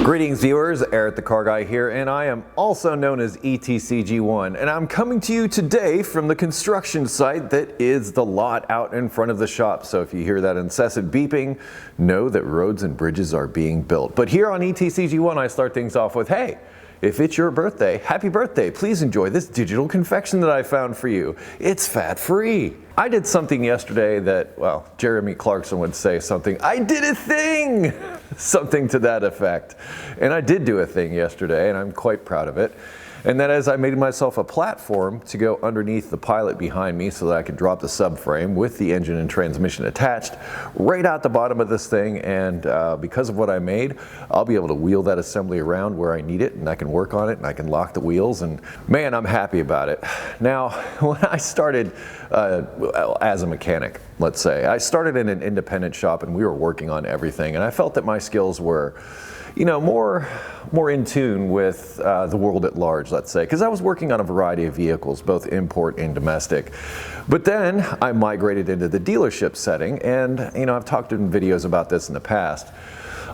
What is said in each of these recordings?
Greetings viewers, Eric the Car Guy here, and I am also known as ETCG1, and I'm coming to you today from the construction site that is the lot out in front of the shop. So if you hear that incessant beeping, know that roads and bridges are being built. But here on ETCG1 I start things off with, hey, if it's your birthday, happy birthday. Please enjoy this digital confection that I found for you. It's fat-free. I did something yesterday that, well, Jeremy Clarkson would say something, I did a thing! Something to that effect. And I did do a thing yesterday, and I'm quite proud of it. And that is I made myself a platform to go underneath the Pilot behind me so that I could drop the subframe with the engine and transmission attached right out the bottom of this thing. And because of what I made, I'll be able to wheel that assembly around where I need it, and I can work on it, and I can lock the wheels, and man, I'm happy about it. Now, when I started as a mechanic, let's say, I started in an independent shop and we were working on everything, and I felt that my skills were, you know, more in tune with the world at large, let's say, because I was working on a variety of vehicles, both import and domestic. But then I migrated into the dealership setting, and you know, I've talked in videos about this in the past.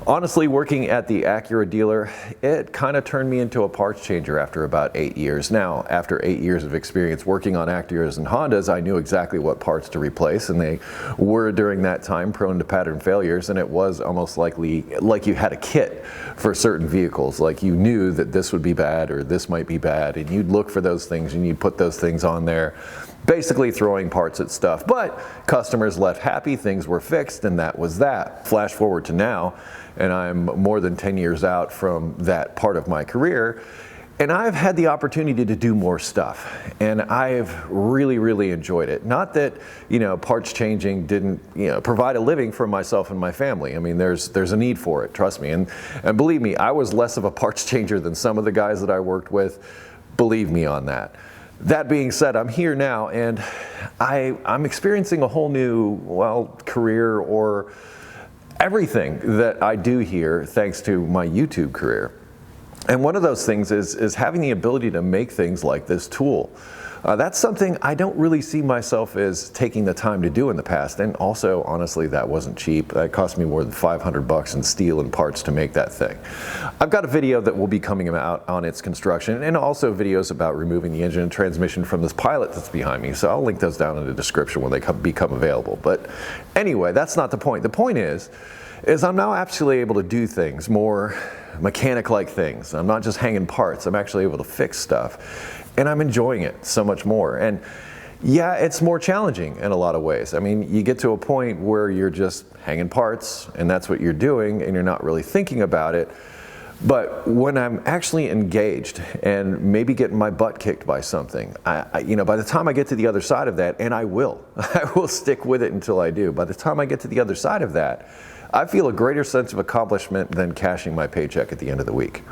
Honestly, working at the Acura dealer, it kind of turned me into a parts changer after about 8 years. Now, after 8 years of experience working on Acuras and Hondas, I knew exactly what parts to replace, and they were during that time prone to pattern failures, and it was almost like you had a kit for certain vehicles. Like you knew that this would be bad or this might be bad, and you'd look for those things and you'd put those things on there, basically throwing parts at stuff. But customers left happy, things were fixed, and that was that. Flash forward to now, and I'm more than 10 years out from that part of my career, and I've had the opportunity to do more stuff, and I've really enjoyed it. Not that, you know, parts changing didn't, you know, provide a living for myself and my family. I mean, there's a need for it, trust me, and believe me, I was less of a parts changer than some of the guys that I worked with. Believe me on that. That being said, I'm here now, and I'm experiencing a whole new, well, career or everything that I do here thanks to my YouTube career. And one of those things is having the ability to make things like this tool. That's something I don't really see myself as taking the time to do in the past. And also, honestly, that wasn't cheap. That cost me more than $500 in steel and parts to make that thing. I've got a video that will be coming out on its construction, and also videos about removing the engine and transmission from this Pilot that's behind me. So I'll link those down in the description when they become available. But anyway, that's not the point. The point is I'm now actually able to do things, more mechanic-like things. I'm not just hanging parts. I'm actually able to fix stuff. And I'm enjoying it so much more. And yeah, it's more challenging in a lot of ways. I mean, you get to a point where you're just hanging parts, and that's what you're doing, and you're not really thinking about it. But when I'm actually engaged and maybe getting my butt kicked by something, you know, by the time I get to the other side of that, and I will stick with it until I do. By the time I get to the other side of that, I feel a greater sense of accomplishment than cashing my paycheck at the end of the week.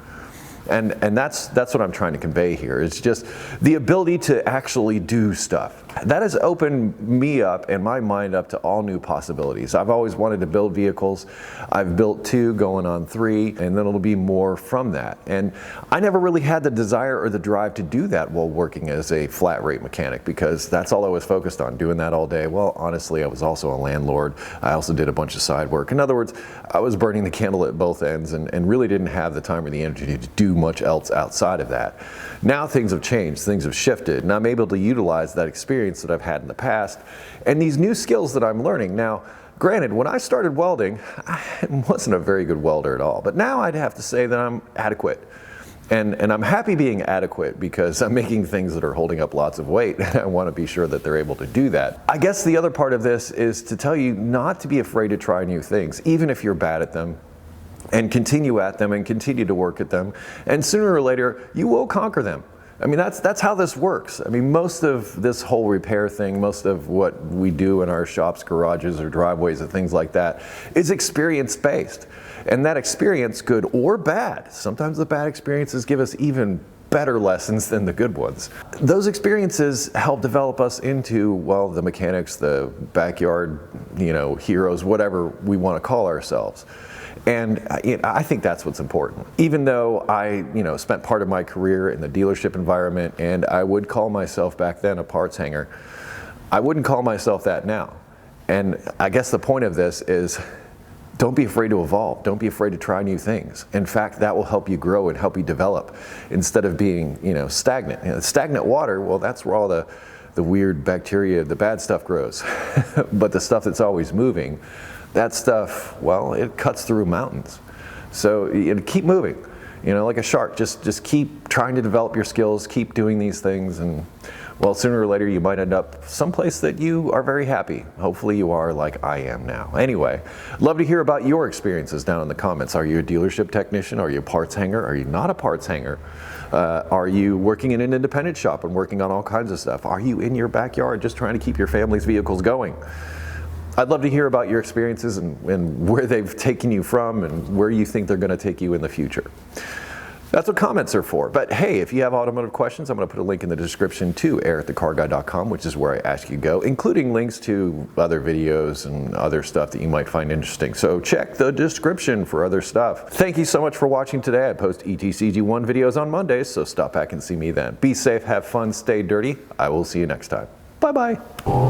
And that's what I'm trying to convey here. It's just the ability to actually do stuff. That has opened me up and my mind up to all new possibilities. I've always wanted to build vehicles. I've built 2, going on 3, and then it'll be more from that. And I never really had the desire or the drive to do that while working as a flat rate mechanic, because that's all I was focused on, doing that all day. Well, honestly, I was also a landlord. I also did a bunch of side work. In other words, I was burning the candle at both ends and really didn't have the time or the energy to do much else outside of that. Now things have changed, things have shifted, and I'm able to utilize that experience that I've had in the past and these new skills that I'm learning. Now, granted, when I started welding, I wasn't a very good welder at all, but now I'd have to say that I'm adequate. And I'm happy being adequate because I'm making things that are holding up lots of weight, and I want to be sure that they're able to do that. I guess the other part of this is to tell you not to be afraid to try new things, even if you're bad at them, and continue at them and continue to work at them, and sooner or later you will conquer them. I mean, that's how this works. I mean, most of this whole repair thing, most of what we do in our shops, garages, or driveways, and things like that is experience-based. And that experience, good or bad, sometimes the bad experiences give us even better lessons than the good ones. Those experiences help develop us into, well, the mechanics, the backyard, you know, heroes, whatever we want to call ourselves. And I think that's what's important. Even though I, you know, spent part of my career in the dealership environment, and I would call myself back then a parts hanger, I wouldn't call myself that now. And I guess the point of this is Don't be afraid to evolve. Don't be afraid to try new things. In fact, that will help you grow and help you develop instead of being, stagnant. Stagnant water, well, that's where all the weird bacteria, the bad stuff grows. But the stuff that's always moving, that stuff, well, it cuts through mountains. So keep moving. Like a shark, just keep trying to develop your skills, keep doing these things, and well, sooner or later you might end up someplace that you are very happy. Hopefully you are, like I am now. Anyway, love to hear about your experiences down in the comments. Are you a dealership technician? Are you a parts hanger? Are you not a parts hanger? Are you working in an independent shop and working on all kinds of stuff? Are you in your backyard just trying to keep your family's vehicles going? I'd love to hear about your experiences and where they've taken you from and where you think they're going to take you in the future. That's what comments are for. But hey, if you have automotive questions, I'm going to put a link in the description to air@thecarguy.com, which is where I ask you to go, including links to other videos and other stuff that you might find interesting. So check the description for other stuff. Thank you so much for watching today. I post ETCG1 videos on Mondays, so stop back and see me then. Be safe, have fun, stay dirty. I will see you next time. Bye-bye.